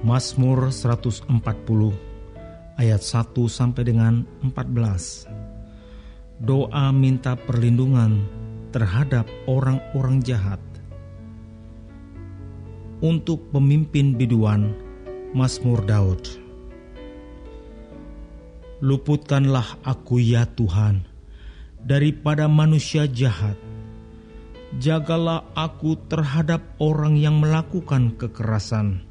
Mazmur 140 ayat 1 sampai dengan 14. Doa minta perlindungan terhadap orang-orang jahat. Untuk pemimpin biduan, Mazmur Daud. Luputkanlah aku ya Tuhan daripada manusia jahat. Jagalah aku terhadap orang yang melakukan kekerasan,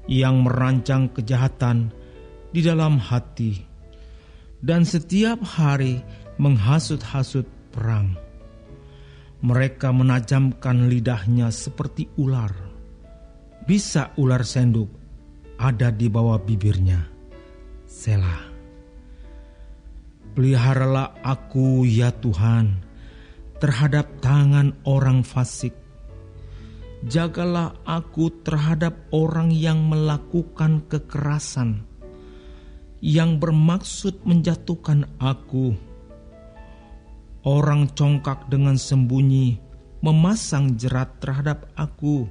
yang merancang kejahatan di dalam hati, dan setiap hari menghasut-hasut perang. Mereka menajamkan lidahnya seperti ular. Bisa ular senduk ada di bawah bibirnya. Selah. Peliharalah aku ya Tuhan terhadap tangan orang fasik. Jagalah aku terhadap orang yang melakukan kekerasan, yang bermaksud menjatuhkan aku. Orang congkak dengan sembunyi memasang jerat terhadap aku,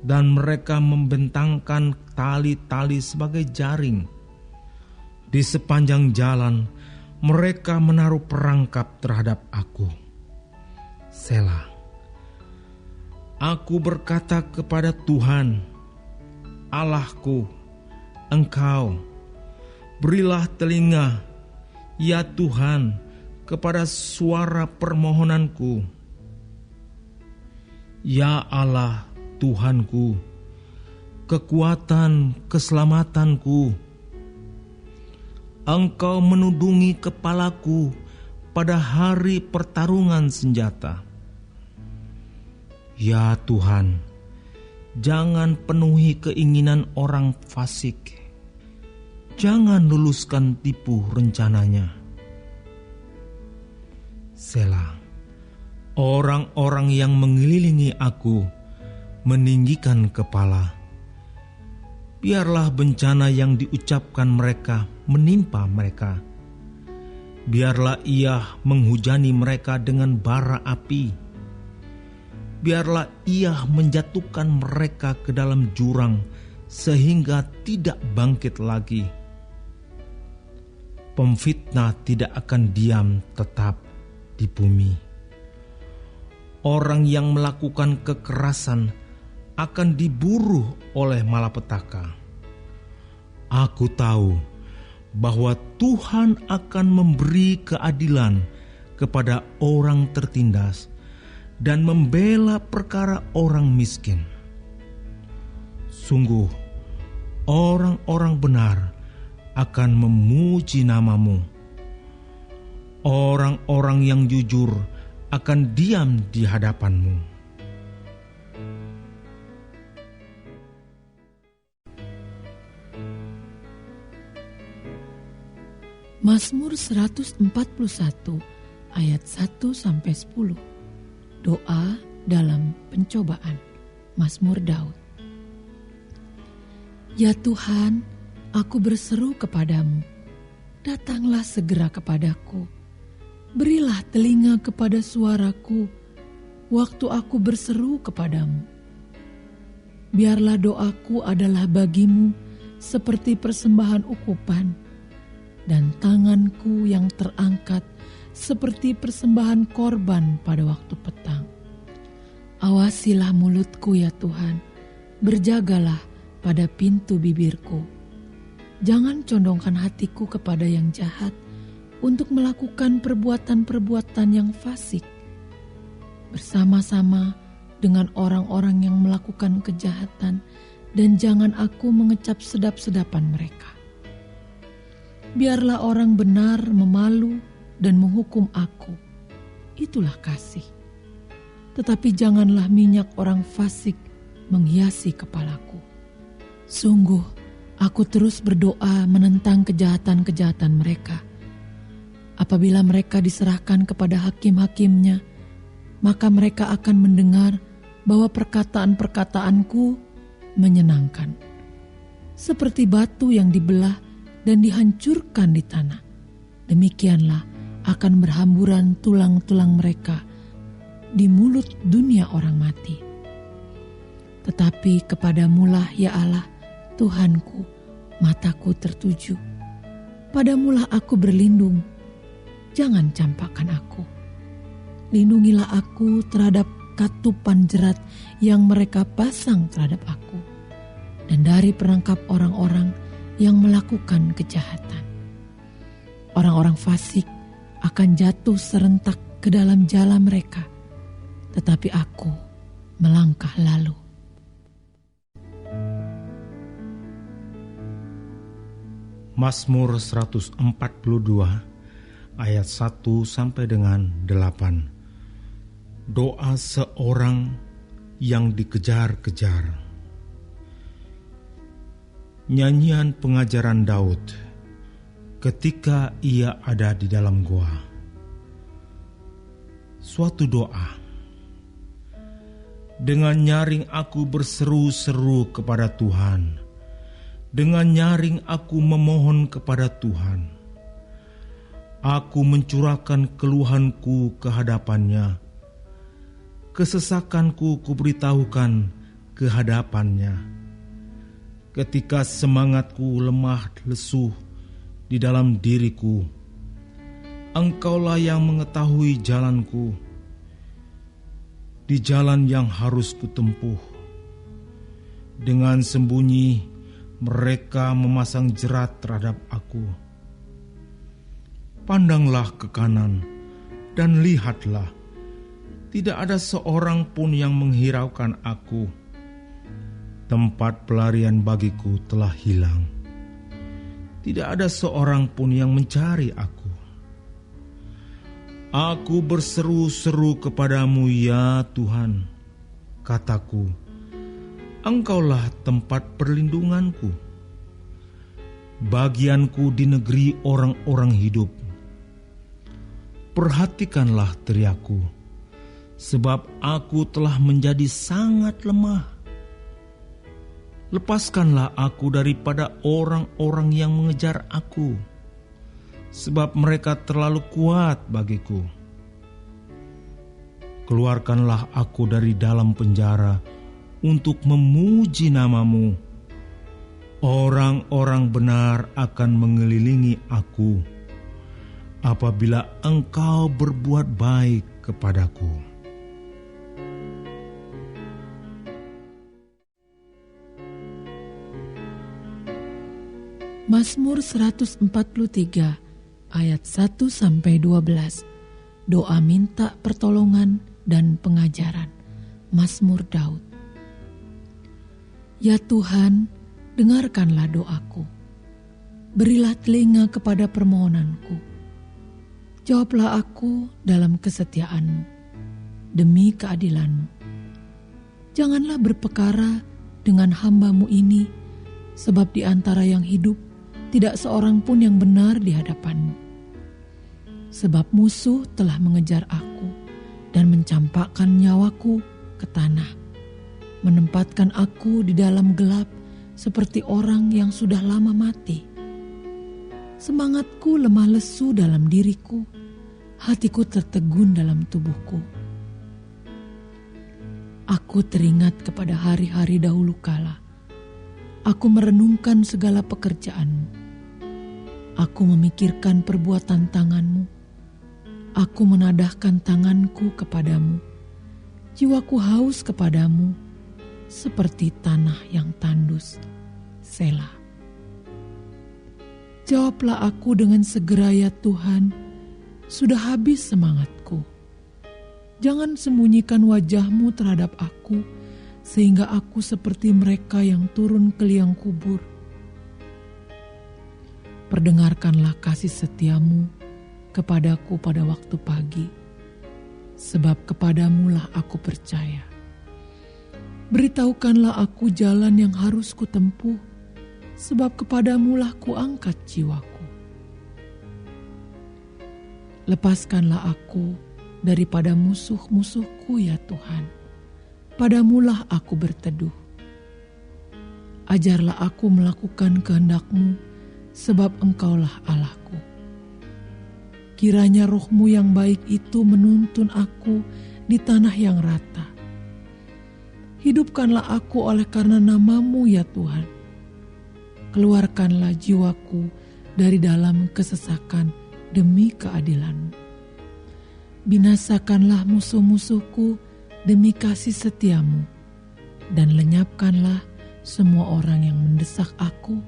dan mereka membentangkan tali-tali sebagai jaring. Di sepanjang jalan mereka menaruh perangkap terhadap aku. Selah. Aku berkata kepada Tuhan, Allahku, Engkau, berilah telinga, ya Tuhan, kepada suara permohonanku. Ya Allah, Tuhanku, kekuatan keselamatanku. Engkau menudungi kepalaku pada hari pertarungan senjata. Ya Tuhan, jangan penuhi keinginan orang fasik. Jangan luluskan tipu rencananya. Selah. Orang-orang yang mengelilingi aku meninggikan kepala. Biarlah bencana yang diucapkan mereka menimpa mereka. Biarlah ia menghujani mereka dengan bara api. Biarlah ia menjatuhkan mereka ke dalam jurang sehingga tidak bangkit lagi. Pemfitnah tidak akan diam tetap di bumi. Orang yang melakukan kekerasan akan diburu oleh malapetaka. Aku tahu bahwa Tuhan akan memberi keadilan kepada orang tertindas dan membela perkara orang miskin. Sungguh, orang-orang benar akan memuji nama-Mu. Orang-orang yang jujur akan diam di hadapan-Mu. Mazmur 141 ayat 1-10. Doa dalam pencobaan. Mazmur Daud. Ya Tuhan, aku berseru kepadamu. Datanglah segera kepadaku. Berilah telinga kepada suaraku waktu aku berseru kepadamu. Biarlah doaku adalah bagimu seperti persembahan ukupan, dan tanganku yang terangkat seperti persembahan korban pada waktu petang. Awasilah mulutku ya Tuhan, berjagalah pada pintu bibirku. Jangan condongkan hatiku kepada yang jahat untuk melakukan perbuatan-perbuatan yang fasik, bersama-sama dengan orang-orang yang melakukan kejahatan, dan jangan aku mengecap sedap-sedapan mereka. Biarlah orang benar memalu dan menghukum aku. Itulah kasih. Tetapi janganlah minyak orang fasik menghiasi kepalaku. Sungguh, aku terus berdoa menentang kejahatan-kejahatan mereka. Apabila mereka diserahkan kepada hakim-hakimnya, maka mereka akan mendengar bahwa perkataan-perkataanku menyenangkan. Seperti batu yang dibelah dan dihancurkan di tanah, demikianlah akan berhamburan tulang-tulang mereka di mulut dunia orang mati. Tetapi kepadamulah ya Allah, Tuhanku, mataku tertuju. Padamulah aku berlindung, jangan campakkan aku. Lindungilah aku terhadap katupan jerat yang mereka pasang terhadap aku, dan dari perangkap orang-orang yang melakukan kejahatan. Orang-orang fasik akan jatuh serentak ke dalam jala mereka, tetapi aku melangkah lalu. Mazmur 142 ayat 1 sampai dengan 8. Doa seorang yang dikejar-kejar. Nyanyian pengajaran Daud ketika ia ada di dalam gua. Suatu doa. Dengan nyaring aku berseru-seru kepada Tuhan. Dengan nyaring aku memohon kepada Tuhan. Aku mencurahkan keluhanku ke hadapannya. Kesesakanku kuberitahukan ke hadapannya. Ketika semangatku lemah lesu di dalam diriku, Engkaulah yang mengetahui jalanku, di jalan yang harus kutempuh. Dengan sembunyi mereka memasang jerat terhadap aku. Pandanglah ke kanan dan lihatlah, tidak ada seorang pun yang menghiraukan aku. Tempat pelarian bagiku telah hilang. Tidak ada seorang pun yang mencari aku. Aku berseru-seru kepadamu ya Tuhan, kataku, Engkaulah tempat perlindunganku, bagianku di negeri orang-orang hidup. Perhatikanlah teriakku, sebab aku telah menjadi sangat lemah. Lepaskanlah aku daripada orang-orang yang mengejar aku, sebab mereka terlalu kuat bagiku. Keluarkanlah aku dari dalam penjara untuk memuji nama-Mu. Orang-orang benar akan mengelilingi aku apabila Engkau berbuat baik kepadaku. Mazmur 143 ayat 1 sampai 12. Doa minta pertolongan dan pengajaran. Mazmur Daud. Ya Tuhan, dengarkanlah doaku. Berilah telinga kepada permohonanku. Jawablah aku dalam kesetiaan-Mu, demi keadilan-Mu. Janganlah berperkara dengan hamba-Mu ini, sebab di antara yang hidup tidak seorang pun yang benar di hadapan-Mu. Sebab musuh telah mengejar aku dan mencampakkan nyawaku ke tanah, menempatkan aku di dalam gelap seperti orang yang sudah lama mati. Semangatku lemah lesu dalam diriku, hatiku tertegun dalam tubuhku. Aku teringat kepada hari-hari dahulu kala. Aku merenungkan segala pekerjaan-Mu. Aku memikirkan perbuatan tangan-Mu. Aku menadahkan tanganku kepadamu. Jiwaku haus kepadamu, seperti tanah yang tandus. Selah. Jawablah aku dengan segera ya Tuhan, sudah habis semangatku. Jangan sembunyikan wajah-Mu terhadap aku, sehingga aku seperti mereka yang turun ke liang kubur. Perdengarkanlah kasih setia-Mu kepadaku pada waktu pagi, sebab kepadamu-lah aku percaya. Beritahukanlah aku jalan yang harus kutempuh, sebab kepadamu-lah kuangkat jiwaku. Lepaskanlah aku daripada musuh-musuhku ya Tuhan. Padamu-lah aku berteduh. Ajarlah aku melakukan kehendak-Mu, sebab Engkaulah Allahku. Kiranya roh-Mu yang baik itu menuntun aku di tanah yang rata. Hidupkanlah aku oleh karena nama-Mu ya Tuhan. Keluarkanlah jiwaku dari dalam kesesakan demi keadilan-Mu. Binasakanlah musuh-musuhku demi kasih setia-Mu, dan lenyapkanlah semua orang yang mendesak aku,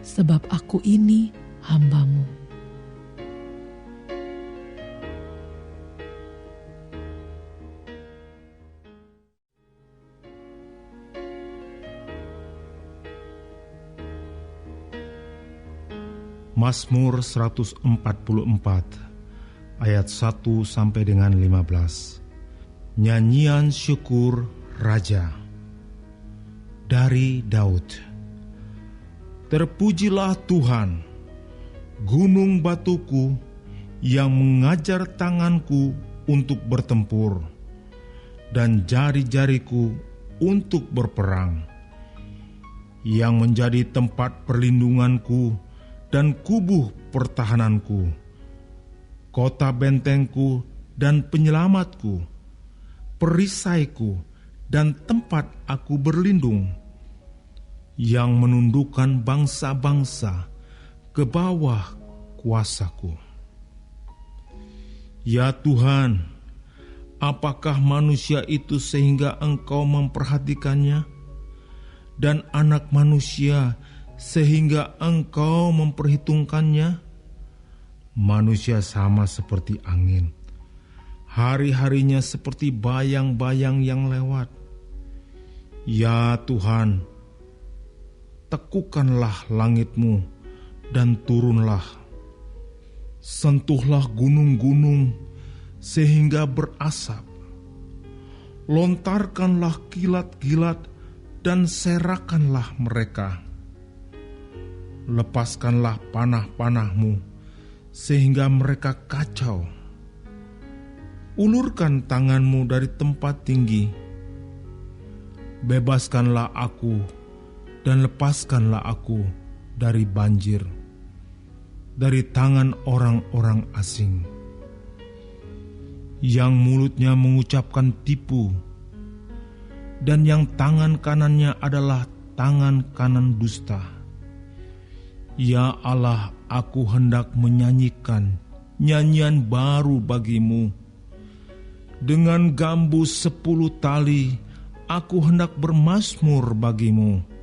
sebab aku ini hamba-Mu. Mazmur 144 ayat 1 sampai dengan 15. Nyanyian syukur Raja dari Daud. Terpujilah Tuhan, gunung batuku yang mengajar tanganku untuk bertempur dan jari-jariku untuk berperang, yang menjadi tempat perlindunganku dan kubuh pertahananku, kota bentengku dan penyelamatku, perisaiku dan tempat aku berlindung, yang menundukkan bangsa-bangsa ke bawah kuasaku. Ya Tuhan, apakah manusia itu sehingga Engkau memperhatikannya, dan anak manusia sehingga Engkau memperhitungkannya? Manusia sama seperti angin, hari-harinya seperti bayang-bayang yang lewat. Ya Tuhan, tekukanlah langit-Mu dan turunlah. Sentuhlah gunung-gunung sehingga berasap. Lontarkanlah kilat-kilat dan serakanlah mereka. Lepaskanlah panah-panah-Mu sehingga mereka kacau. Ulurkan tangan-Mu dari tempat tinggi. Bebaskanlah aku dan lepaskanlah aku dari banjir, dari tangan orang-orang asing, yang mulutnya mengucapkan tipu, dan yang tangan kanannya adalah tangan kanan dusta. Ya Allah, aku hendak menyanyikan nyanyian baru bagi-Mu. Dengan gambus 10 tali, aku hendak bermazmur bagi-Mu.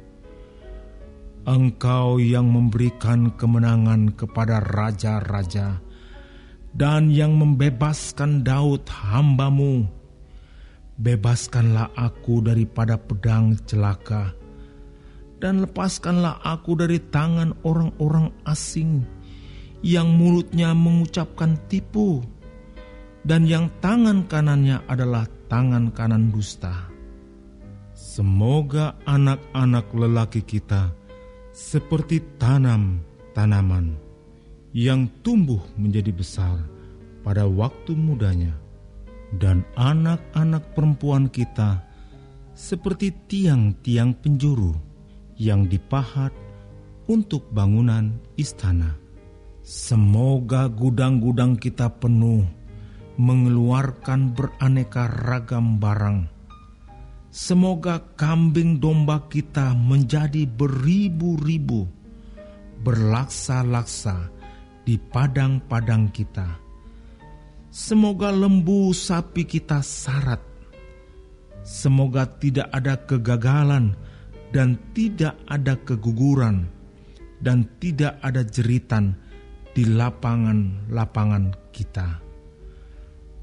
Engkau yang memberikan kemenangan kepada raja-raja, dan yang membebaskan Daud hamba-Mu. Bebaskanlah aku daripada pedang celaka, dan lepaskanlah aku dari tangan orang-orang asing, yang mulutnya mengucapkan tipu, dan yang tangan kanannya adalah tangan kanan dusta. Semoga anak-anak lelaki kita seperti tanaman yang tumbuh menjadi besar pada waktu mudanya, dan anak-anak perempuan kita seperti tiang-tiang penjuru yang dipahat untuk bangunan istana. Semoga gudang-gudang kita penuh, mengeluarkan beraneka ragam barang. Semoga kambing domba kita menjadi beribu-ribu, berlaksa-laksa di padang-padang kita. Semoga lembu sapi kita sarat. Semoga tidak ada kegagalan dan tidak ada keguguran, dan tidak ada jeritan di lapangan-lapangan kita.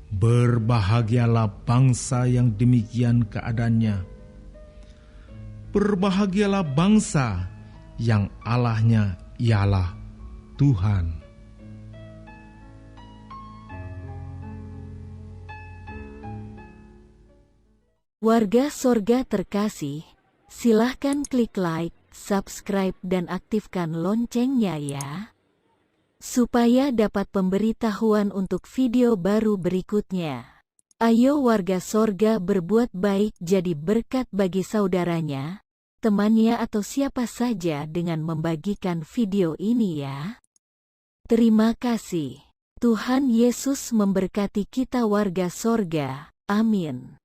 Berbahagialah bangsa yang demikian keadaannya. Berbahagialah bangsa yang Allahnya ialah Tuhan. Warga Sorga terkasih, silahkan klik like, subscribe dan aktifkan loncengnya ya, supaya dapat pemberitahuan untuk video baru berikutnya. Ayo warga Sorga berbuat baik, jadi berkat bagi saudaranya, temannya atau siapa saja dengan membagikan video ini ya. Terima kasih. Tuhan Yesus memberkati kita warga Sorga. Amin.